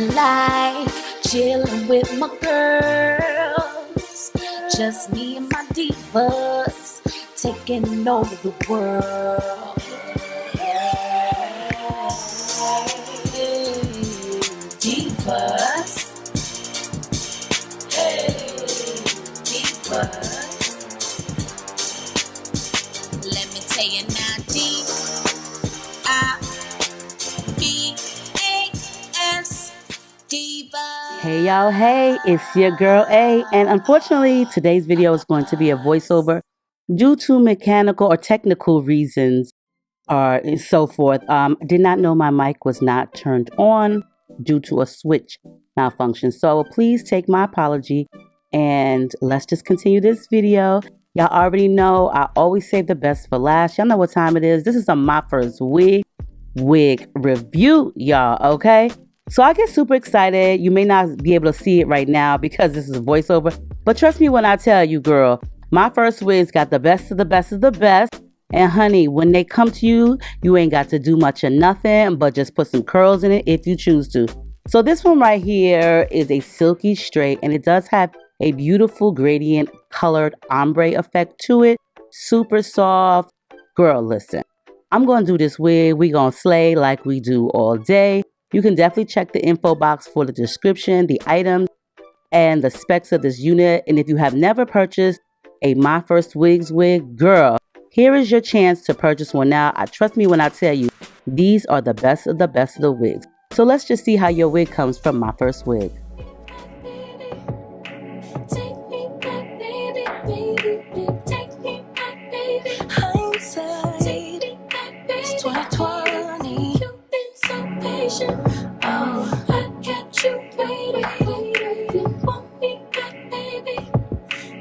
like chilling with my girls, just me and my divas, taking over the world. Divas, hey, divas. Let me tell you now, D-I-V-A-S, divas. Hey y'all, hey, it's your girl A, and unfortunately today's video is going to be a voiceover due to mechanical or technical reasons and so forth. Did not know my mic was not turned on due to a switch malfunction, so please take my apology and let's just continue this video. Y'all already know I always save the best for last. Y'all know what time it is. This is my first wig review, y'all, okay? So I get super excited. You may not be able to see it right now because this is a voiceover, but trust me when I tell you, girl, my first wigs got the best of the best of the best. And honey, when they come to you, you ain't got to do much of nothing but just put some curls in it if you choose to. So this one right here is a silky straight, and it does have a beautiful gradient colored ombre effect to it. Super soft. Girl, listen, I'm going to do this wig. We going to slay like we do all day. You can definitely check the info box for the description, the items, and the specs of this unit. And if you have never purchased a Myfirstwig wig, girl, here is your chance to purchase one now. Trust me when I tell you, these are the best of the best of the wigs. So let's just see how your wig comes from Myfirstwig. Oh, I kept you waiting. You want me back, baby?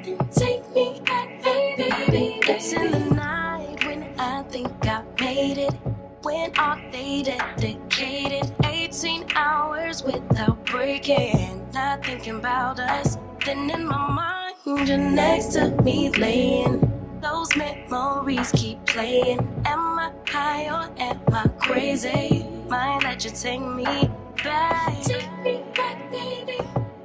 Then take me back, baby. It's in the night when I think I made it. When all they dedicated 18 hours without breaking. Not thinking about us. Then in my mind, you're next to me laying. Those memories keep playing. Am I high or am I crazy? Might let you take me back. Take me back, baby.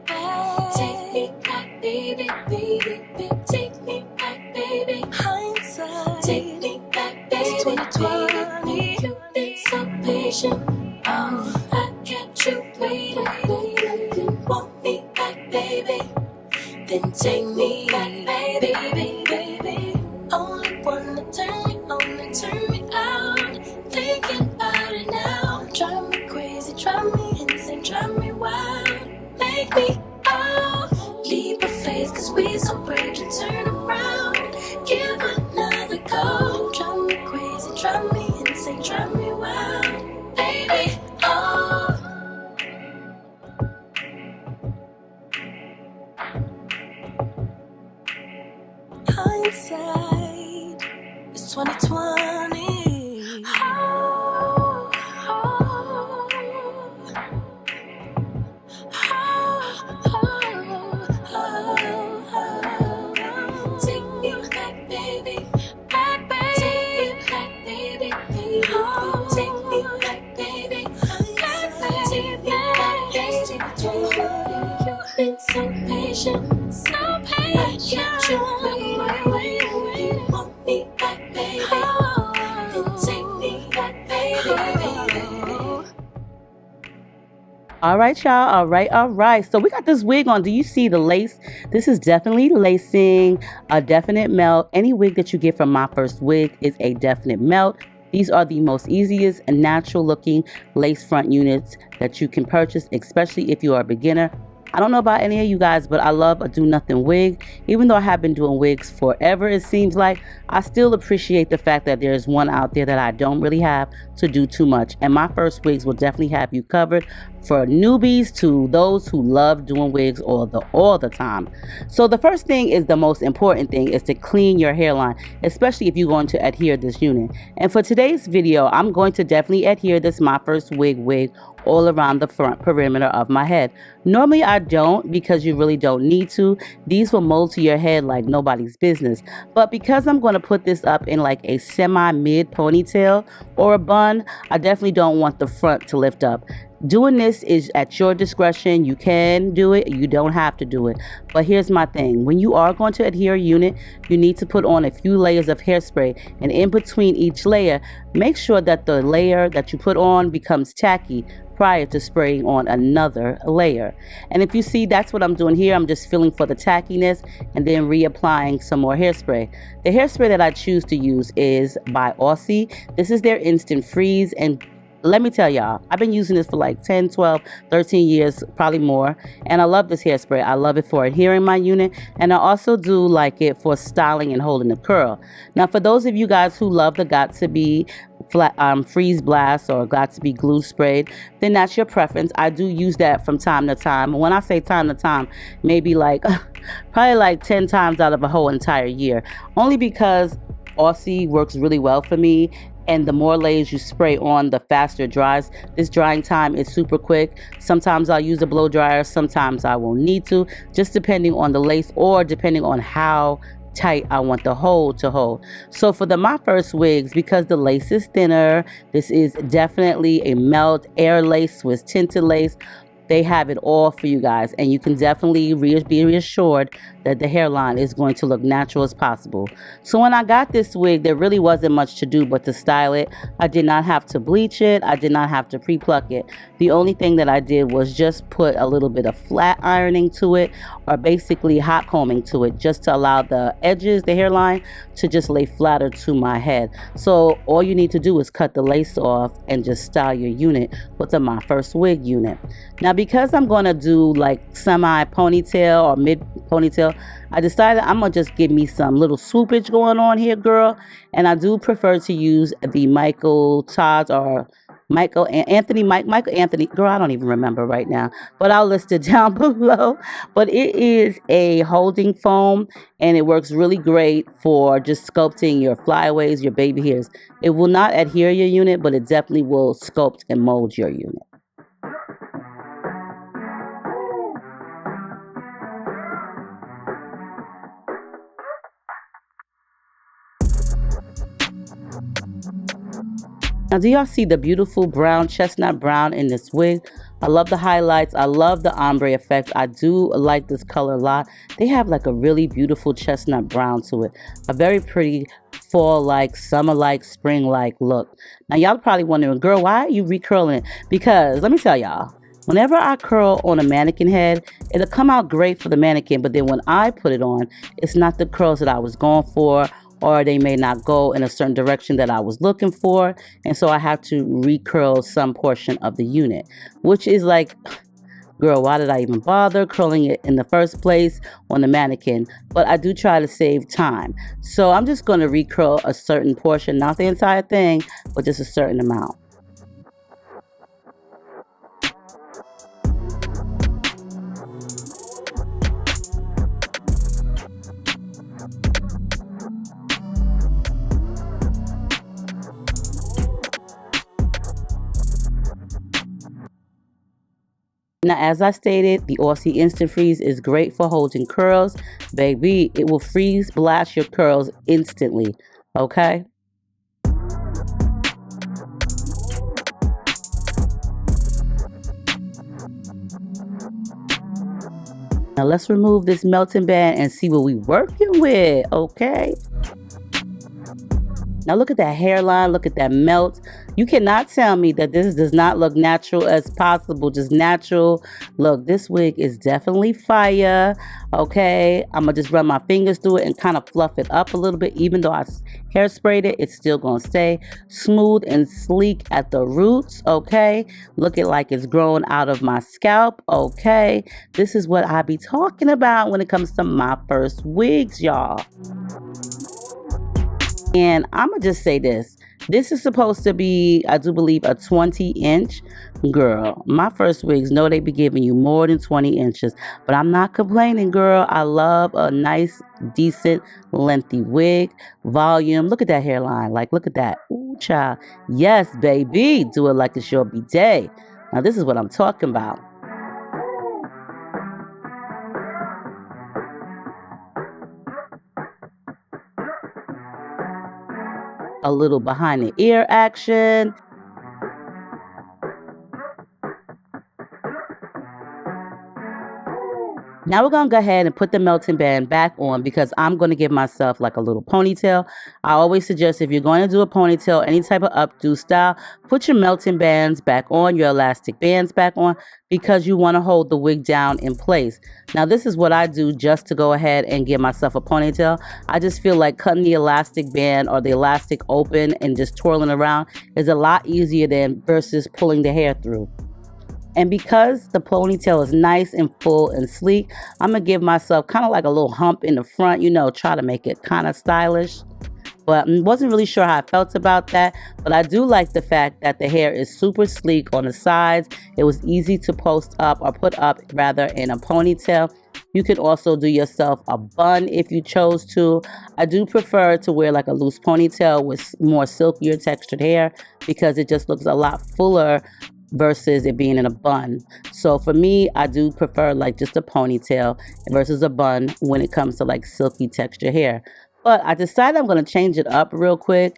Back. Take me back, baby, baby, baby. Take me back, baby. Hindsight. Take me back, baby. It's 2020. You've been so patient. Oh, I kept you waiting. You want me back, baby? Then take me back, baby, baby. Only wanna turn me on and turn me out. Thinking about it now. Drive me crazy, drive me insane, drive me wild. Make me out. Leap of faith, cause we so brave to turn around. Give another go. Drive me crazy, drive me insane, drive me wild. Baby, oh. Hindsight is 2020. Take me back, baby. Back, baby. Take me back, baby. Take me back, baby. Back, baby. Take me back, baby. You've been so patient, so patient. I kept you waiting. Want me back, baby. Then take me back, baby. All right, y'all. All right. So we got this wig on. Do you see the lace? This is definitely lacing, a definite melt. Any wig that you get from Myfirstwig is a definite melt. These are the most easiest and natural looking lace front units that you can purchase, especially if you are a beginner. I don't know about any of you guys, but I love a do nothing wig. Even though I have been doing wigs forever, it seems like, I still appreciate the fact that there's one out there that I don't really have to do too much. And Myfirstwigs will definitely have you covered, for newbies to those who love doing wigs all the time. So the first thing is, the most important thing is to clean your hairline, especially if you're going to adhere this unit. And for today's video, I'm going to definitely adhere this Myfirstwig wig all around the front perimeter of my head. Normally I don't, because you really don't need to. These will mold to your head like nobody's business. But because I'm going to put this up in like a semi-mid ponytail or a bun, I definitely don't want the front to lift up. Doing this is at your discretion. You can do it, you don't have to do it. But here's my thing. When you are going to adhere a unit, you need to put on a few layers of hairspray. And in between each layer, make sure that the layer that you put on becomes tacky prior to spraying on another layer. And if you see, that's what I'm doing here. I'm just feeling for the tackiness and then reapplying some more hairspray. The hairspray that I choose to use is by 𝐏𝐫𝐞. This is their instant freeze, and let me tell y'all, I've been using this for like 10, 12, 13 years, probably more. And I love this hairspray. I love it for adhering my unit. And I also do like it for styling and holding the curl. Now, for those of you guys who love the 𝐏𝐫𝐞 flat, freeze blast or 𝐏𝐶 glue sprayed, then that's your preference. I do use that from time to time. When I say time to time, maybe like probably like 10 times out of a whole entire year. Only because 𝐏𝐶 works really well for me. And the more layers you spray on, the faster it dries. This drying time is super quick. Sometimes I'll use a blow dryer, sometimes I won't need to, just depending on the lace or depending on how tight I want the hold to hold. So for the Myfirstwigs, because the lace is thinner, this is definitely a melt air lace with tinted lace. They have it all for you guys, and you can definitely be reassured that the hairline is going to look natural as possible. So when I got this wig, there really wasn't much to do but to style it. I did not have to bleach it. I did not have to pre-pluck it. The only thing that I did was just put a little bit of flat ironing to it, or basically hot combing to it, just to allow the edges, the hairline, to just lay flatter to my head. So all you need to do is cut the lace off and just style your unit with the Myfirstwig unit. Now, because I'm going to do like semi ponytail or mid ponytail, I decided I'm going to just give me some little swoopage going on here, girl. And I do prefer to use the Michael Todd or Michael Anthony, girl, I don't even remember right now, but I'll list it down below. But it is a holding foam, and it works really great for just sculpting your flyaways, your baby hairs. It will not adhere your unit, but it definitely will sculpt and mold your unit. Now, do y'all see the beautiful brown, chestnut brown in this wig? I love the highlights. I love the ombre effect. I do like this color a lot. They have like a really beautiful chestnut brown to it. A very pretty fall-like, summer-like, spring-like look. Now, y'all probably wondering, girl, why are you recurling it? Because let me tell y'all, whenever I curl on a mannequin head, it'll come out great for the mannequin. But then when I put it on, it's not the curls that I was going for, or they may not go in a certain direction that I was looking for. And so I have to recurl some portion of the unit, which is like, girl, why did I even bother curling it in the first place on the mannequin? But I do try to save time. So I'm just going to recurl a certain portion, not the entire thing, but just a certain amount. Now, as I stated, the 𝐏𝐶 Instant Freeze is great for holding curls. Baby, it will freeze blast your curls instantly, okay? Now, let's remove this melting band and see what we're working with, okay? Now, look at that hairline. Look at that melt. You cannot tell me that this does not look natural as possible. Just natural. Look, this wig is definitely fire. Okay. I'm going to just run my fingers through it and kind of fluff it up a little bit. Even though I hairsprayed it, it's still going to stay smooth and sleek at the roots. Okay. Looking like it's growing out of my scalp. Okay. This is what I be talking about when it comes to Myfirstwigs, y'all. And I'm going to just say this. This is supposed to be, I do believe, a 20-inch. Girl, Myfirstwigs know they be giving you more than 20 inches. But I'm not complaining, girl. I love a nice, decent, lengthy wig. Volume. Look at that hairline. Like, look at that. Ooh, child. Yes, baby. Do it like it's your B-day. Now, this is what I'm talking about. A little behind the ear action. Now we're going to go ahead and put the melting band back on because I'm going to give myself like a little ponytail. I always suggest if you're going to do a ponytail, any type of updo style, put your melting bands back on, your elastic bands back on, because you want to hold the wig down in place. Now this is what I do just to go ahead and give myself a ponytail. I just feel like cutting the elastic band or the elastic open and just twirling around is a lot easier than versus pulling the hair through. And because the ponytail is nice and full and sleek, I'm going to give myself kind of like a little hump in the front, you know, try to make it kind of stylish. But I wasn't really sure how I felt about that. But I do like the fact that the hair is super sleek on the sides. It was easy to post up or put up rather in a ponytail. You can also do yourself a bun if you chose to. I do prefer to wear like a loose ponytail with more silkier textured hair because it just looks a lot fuller versus it being in a bun. So for me, I do prefer like just a ponytail versus a bun when it comes to like silky texture hair. But I decided I'm going to change it up real quick.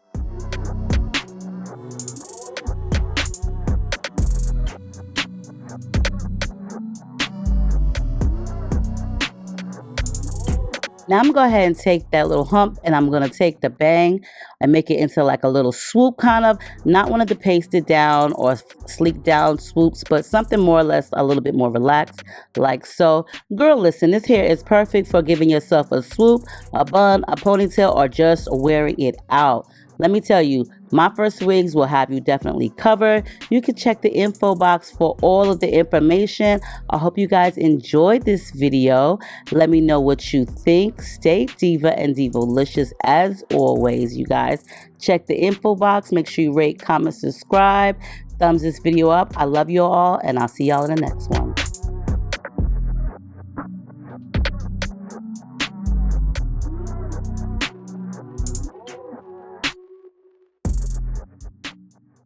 Now I'm going to go ahead and take that little hump and I'm going to take the bang and make it into like a little swoop kind of, not one of the pasted down or sleek down swoops, but something more or less a little bit more relaxed like so. Girl, listen, this hair is perfect for giving yourself a swoop, a bun, a ponytail, or just wearing it out. Let me tell you, Myfirstwigs will have you definitely covered. You can check the info box for all of the information. I hope you guys enjoyed this video. Let me know what you think. Stay diva and divolicious as always, you guys. Check the info box. Make sure you rate, comment, subscribe. Thumbs this video up. I love you all, and I'll see y'all in the next one.